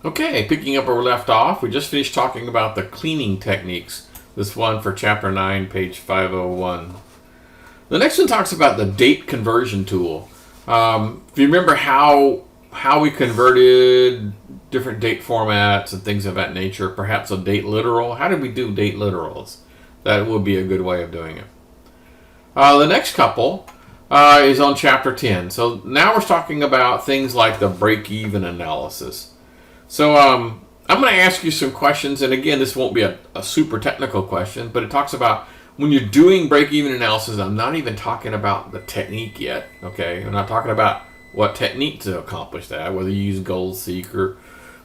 Okay, picking up where we left off, we just finished talking about the cleaning techniques. This one for Chapter 9, page 501. The next one talks about the date conversion tool. If you remember how we converted different date formats and things of that nature, perhaps a date literal. How did we do date literals? That would be a good way of doing it. The next couple is on Chapter 10. So now we're talking about things like the break-even analysis. So I'm going to ask you some questions, and again, this won't be a super technical question, but it talks about when you're doing break-even analysis. I'm not even talking about the technique yet, okay? I'm not talking about what technique to accomplish that, whether you use GoalSeek or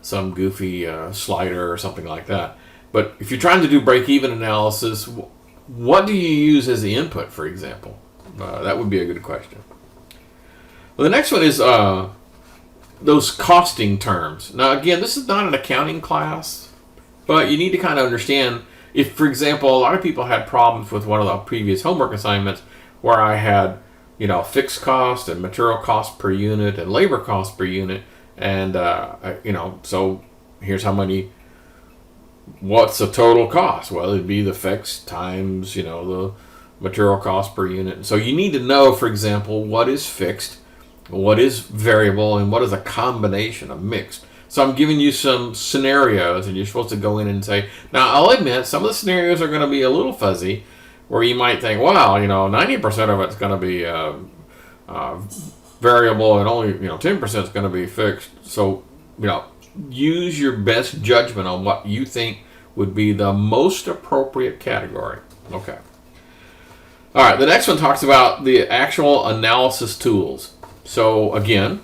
some goofy slider or something like that. But if you're trying to do break-even analysis, what do you use as the input, for example? That would be a good question. Well, the next one is those costing terms. Now, again, this is not an accounting class, but you need to kind of understand if, for example, a lot of people had problems with one of the previous homework assignments where I had, fixed cost and material cost per unit and labor cost per unit. And, so here's how many, what's the total cost? Well, it'd be the fixed times, the material cost per unit. And so you need to know, for example, what is fixed, what is variable, and what is a combination of mixed. So I'm giving you some scenarios, and you're supposed to go in and say, now I'll admit some of the scenarios are going to be a little fuzzy, where you might think, wow, 90% of it's going to be variable, and only 10% is going to be fixed. So use your best judgment on what you think would be the most appropriate category. Okay. All right. The next one talks about the actual analysis tools. So again,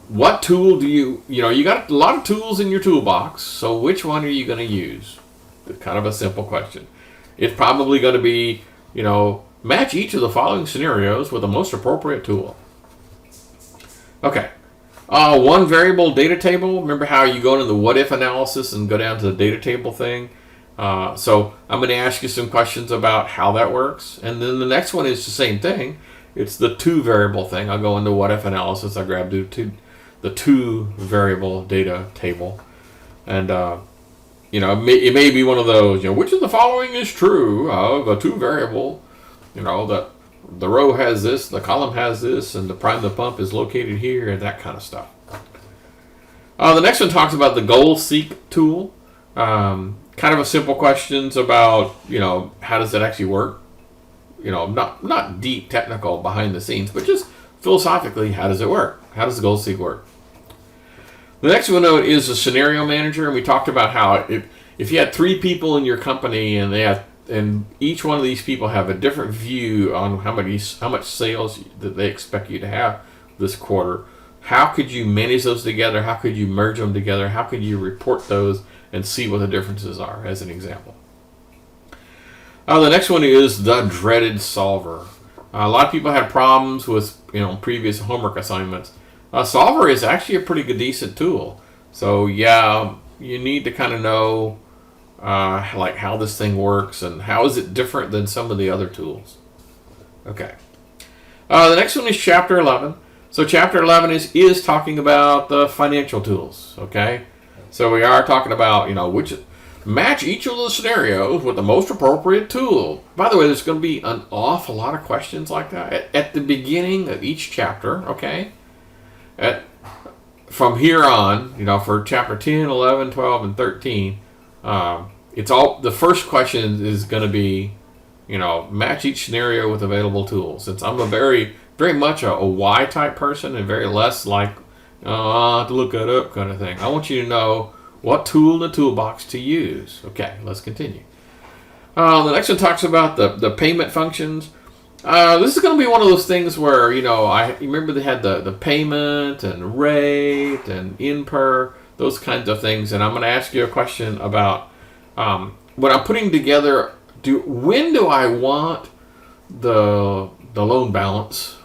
what tool do you got a lot of tools in your toolbox, so which one are you going to use? Kind of a simple question. It's probably going to be, match each of the following scenarios with the most appropriate tool. Okay. One variable data table. Remember how you go into the what if analysis and go down to the data table thing? So I'm going to ask you some questions about how that works. And then the next one is the same thing. It's the two variable thing. I'll go into what if analysis. I grab the two variable data table. And, it may be one of those, which of the following is true of a two variable, that the row has this, the column has this, and the prime of the pump is located here, and that kind of stuff. The next one talks about the GoalSeek tool. Kind of a simple questions about, how does it actually work? Not deep technical behind the scenes, but just philosophically, how does it work? How does GoalSeek work? The next one is a scenario manager, and we talked about how if you had three people in your company and each one of these people have a different view on how much sales that they expect you to have this quarter, how could you manage those together? How could you merge them together? How could you report those and see what the differences are, as an example? The next one is the dreaded solver. A lot of people had problems with previous homework assignments. Solver is actually a pretty good decent tool. So yeah, you need to kind of know like how this thing works and how is it different than some of the other tools. Okay. The next one is Chapter 11. So Chapter 11 is talking about the financial tools. Okay. So we are talking about which match each of the scenarios with the most appropriate tool. By the way, there's going to be an awful lot of questions like that at the beginning of each chapter. Okay. From here on, for Chapter 10, 11, 12, and 13, it's all the first question is going to be, match each scenario with available tools. Since I'm a very, very much a why type person and very less like, I have to look that up kind of thing. I want you to know what tool in the toolbox to use. Okay, let's continue. The next one talks about the payment functions. This is going to be one of those things where, I remember they had the payment and rate and in per, those kinds of things. And I'm going to ask you a question about when I'm putting together, when do I want the loan balance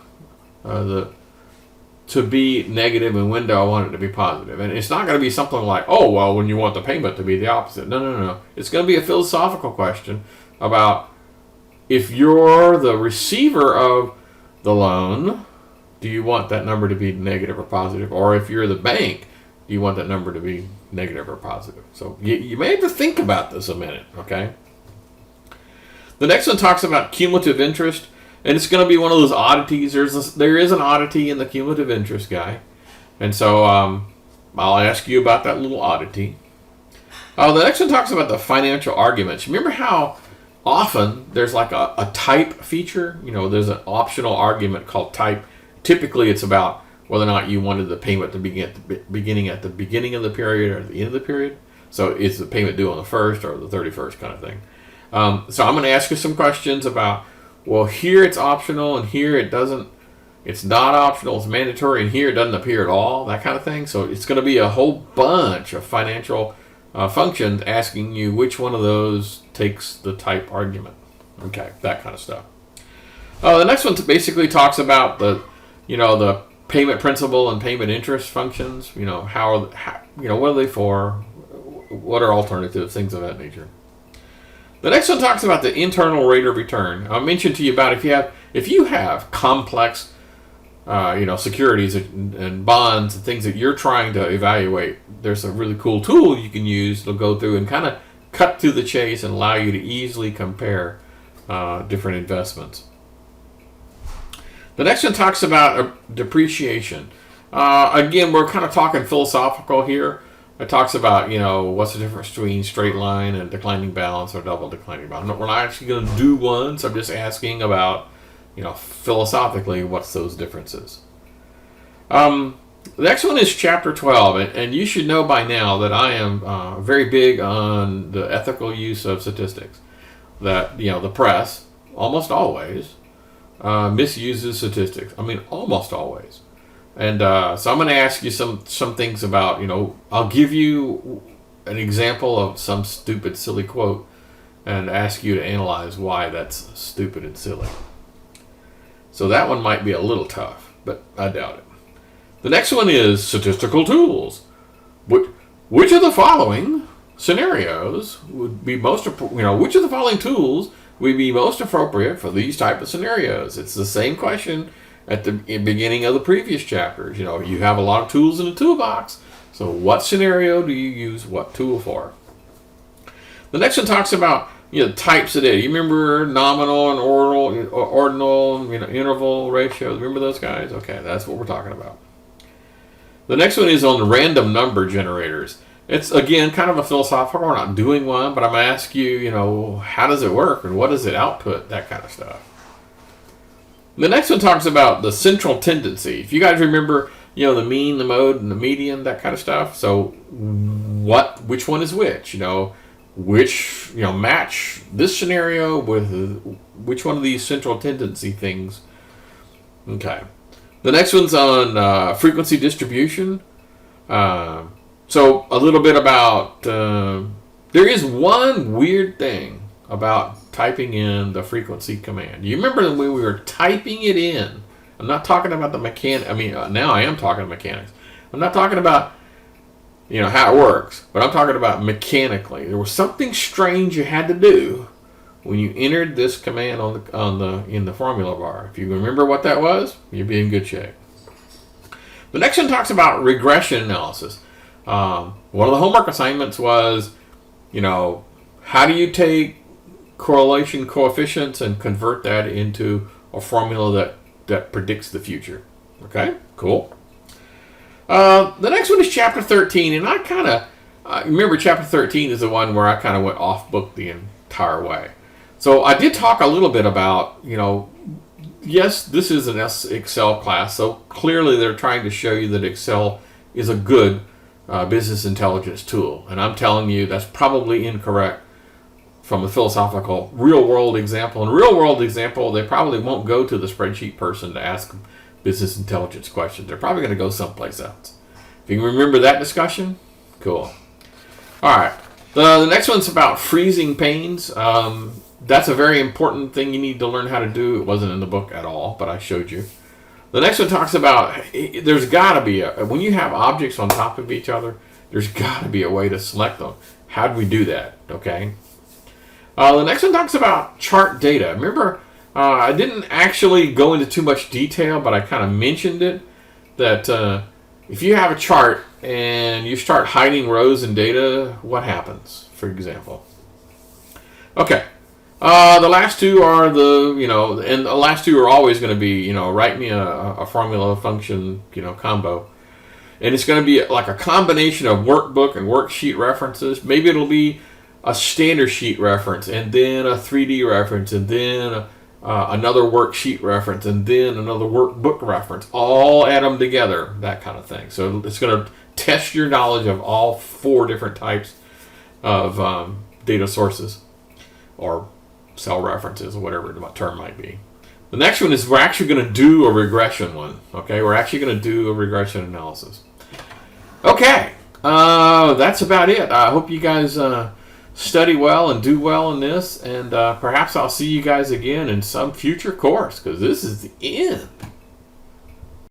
to be negative and when do I want it to be positive? And it's not going to be something like, oh, well, when you want the payment to be the opposite. No. It's going to be a philosophical question about if you're the receiver of the loan, do you want that number to be negative or positive? Or if you're the bank, Do you want that number to be negative or positive? So you may have to think about this a minute, okay? The next one talks about cumulative interest, and it's going to be one of those oddities. There is an oddity in the cumulative interest guy, and so I'll ask you about that little oddity. The next one talks about the financial arguments. Remember how often there's like a type feature? There's an optional argument called type. Typically, it's about whether or not you wanted the payment to begin at the beginning of the period or at the end of the period. So is the payment due on the 1st or the 31st kind of thing. So I'm going to ask you some questions about, well, here it's optional and here it doesn't. It's not optional, it's mandatory, and here it doesn't appear at all, that kind of thing. So it's going to be a whole bunch of financial functions asking you which one of those takes the type argument. Okay, that kind of stuff. The next one basically talks about the payment principal and payment interest functions. What are they for? What are alternatives? Things of that nature. The next one talks about the internal rate of return. I mentioned to you about if you have complex, securities and bonds and things that you're trying to evaluate, there's a really cool tool you can use to go through and kind of cut through the chase and allow you to easily compare different investments. The next one talks about depreciation. Again, we're kind of talking philosophical here. It talks about, what's the difference between straight line and declining balance or double declining balance. We're not actually going to do one, so I'm just asking about, philosophically, what's those differences. The next one is Chapter 12, and you should know by now that I am very big on the ethical use of statistics. That, the press, almost always, misuses statistics. I mean, almost always. And so I'm going to ask you some things about, I'll give you an example of some stupid, silly quote and ask you to analyze why that's stupid and silly. So that one might be a little tough, but I doubt it. The next one is statistical tools. Which of the following scenarios would be which of the following tools would be most appropriate for these type of scenarios? It's the same question at the beginning of the previous chapters. You have a lot of tools in the toolbox. So what scenario do you use what tool for? The next one talks about types of data. You remember nominal and ordinal, interval ratios. Remember those guys? Okay, that's what we're talking about. The next one is on random number generators. It's, again, kind of a philosophical. We're not doing one, but I'm going to ask you, how does it work and what does it output, that kind of stuff. The next one talks about the central tendency. If you guys remember, the mean, the mode, and the median, that kind of stuff. So which one is which? Match this scenario with which one of these central tendency things. Okay. The next one's on frequency distribution. So a little bit about, there is one weird thing about typing in the frequency command. You remember when we were typing it in? I'm not talking about the mechanic. Now I am talking mechanics. I'm not talking about, how it works, but I'm talking about mechanically. There was something strange you had to do when you entered this command in the formula bar. If you remember what that was, you'd be in good shape. The next one talks about regression analysis. One of the homework assignments was, how do you take correlation coefficients and convert that into a formula that predicts the future? Okay, cool. The next one is Chapter 13, and I kind of remember Chapter 13 is the one where I kind of went off book the entire way. So I did talk a little bit about, yes, this is an Excel class, so clearly they're trying to show you that Excel is a good business intelligence tool, and I'm telling you that's probably incorrect from a philosophical real-world example. In a real-world example, they probably won't go to the spreadsheet person to ask business intelligence questions. They're probably going to go someplace else. If you can remember that discussion, cool. All right. The next one's about freezing panes. That's a very important thing you need to learn how to do. It wasn't in the book at all, but I showed you. The next one talks about, there's got to be, when you have objects on top of each other, there's got to be a way to select them. How do we do that? Okay. The next one talks about chart data. Remember, I didn't actually go into too much detail, but I kind of mentioned it, that if you have a chart and you start hiding rows in data, what happens, for example? Okay. The last two are and the last two are always going to be, write me a formula, function, combo. And it's going to be like a combination of workbook and worksheet references. Maybe it'll be a standard sheet reference, and then a 3D reference, and then another worksheet reference, and then another workbook reference. All add them together, that kind of thing. So it's going to test your knowledge of all 4 different types of data sources, or cell references, or whatever the term might be. The next one is we're actually going to do a regression one. Okay, we're actually going to do a regression analysis. Okay, that's about it. I hope you guys study well and do well in this, and perhaps I'll see you guys again in some future course, because this is the end.